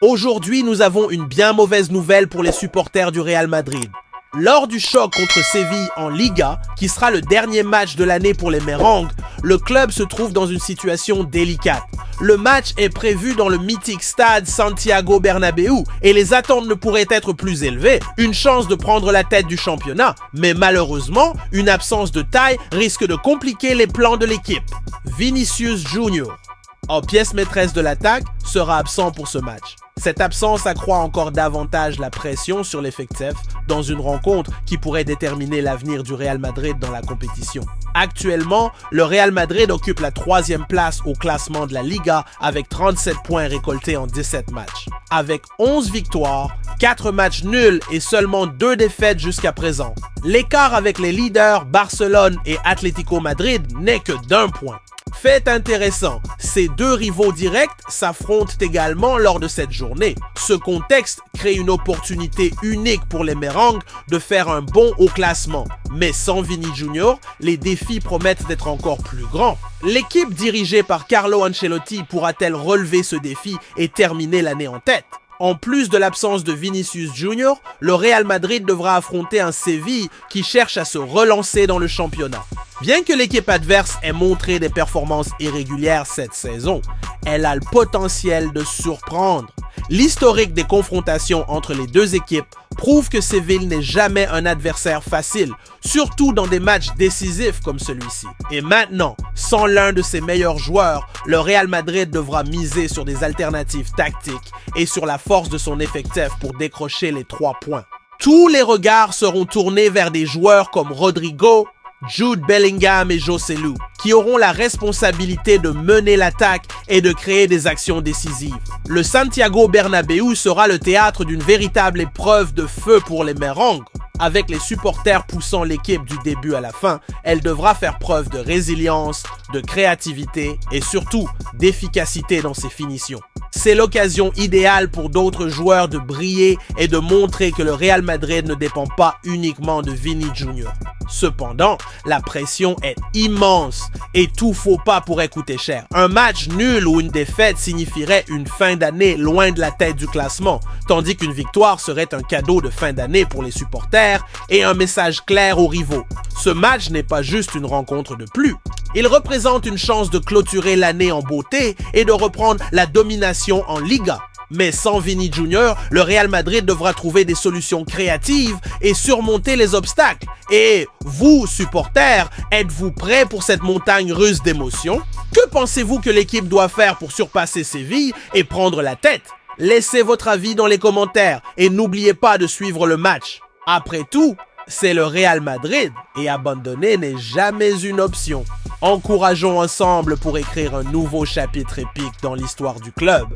Aujourd'hui, nous avons une bien mauvaise nouvelle pour les supporters du Real Madrid. Lors du choc contre Séville en Liga, qui sera le dernier match de l'année pour les Merengues, le club se trouve dans une situation délicate. Le match est prévu dans le mythique stade Santiago Bernabéu et les attentes ne pourraient être plus élevées. Une chance de prendre la tête du championnat, mais malheureusement, une absence de taille risque de compliquer les plans de l'équipe. Vinicius Junior, en pièce maîtresse de l'attaque, sera absent pour ce match. Cette absence accroît encore davantage la pression sur l'effectif dans une rencontre qui pourrait déterminer l'avenir du Real Madrid dans la compétition. Actuellement, le Real Madrid occupe la 3e place au classement de la Liga avec 37 points récoltés en 17 matchs. Avec 11 victoires, 4 matchs nuls et seulement 2 défaites jusqu'à présent. L'écart avec les leaders Barcelone et Atlético Madrid n'est que d'1 point. Fait intéressant, ces deux rivaux directs s'affrontent également lors de cette journée. Ce contexte crée une opportunité unique pour les Merengues de faire un bond au classement. Mais sans Vini Junior, les défis promettent d'être encore plus grands. L'équipe dirigée par Carlo Ancelotti pourra-t-elle relever ce défi et terminer l'année en tête ? En plus de l'absence de Vinicius Junior, le Real Madrid devra affronter un Séville qui cherche à se relancer dans le championnat. Bien que l'équipe adverse ait montré des performances irrégulières cette saison, elle a le potentiel de surprendre. L'historique des confrontations entre les deux équipes prouve que Séville n'est jamais un adversaire facile, surtout dans des matchs décisifs comme celui-ci. Et maintenant, sans l'un de ses meilleurs joueurs, le Real Madrid devra miser sur des alternatives tactiques et sur la force de son effectif pour décrocher les 3 points. Tous les regards seront tournés vers des joueurs comme Rodrigo, Jude Bellingham et Joselu, qui auront la responsabilité de mener l'attaque et de créer des actions décisives. Le Santiago Bernabéu sera le théâtre d'une véritable épreuve de feu pour les Merengues. Avec les supporters poussant l'équipe du début à la fin, elle devra faire preuve de résilience, de créativité et surtout d'efficacité dans ses finitions. C'est l'occasion idéale pour d'autres joueurs de briller et de montrer que le Real Madrid ne dépend pas uniquement de Vini Junior. Cependant, la pression est immense et tout faux pas pourrait coûter cher. Un match nul ou une défaite signifierait une fin d'année loin de la tête du classement, tandis qu'une victoire serait un cadeau de fin d'année pour les supporters et un message clair aux rivaux. Ce match n'est pas juste une rencontre de plus. Il représente une chance de clôturer l'année en beauté et de reprendre la domination en Liga. Mais sans Vini Junior, le Real Madrid devra trouver des solutions créatives et surmonter les obstacles. Et vous, supporters, êtes-vous prêts pour cette montagne russe d'émotions? Que pensez-vous que l'équipe doit faire pour surpasser Séville et prendre la tête? Laissez votre avis dans les commentaires et n'oubliez pas de suivre le match. Après tout, c'est le Real Madrid et abandonner n'est jamais une option. Encourageons ensemble pour écrire un nouveau chapitre épique dans l'histoire du club.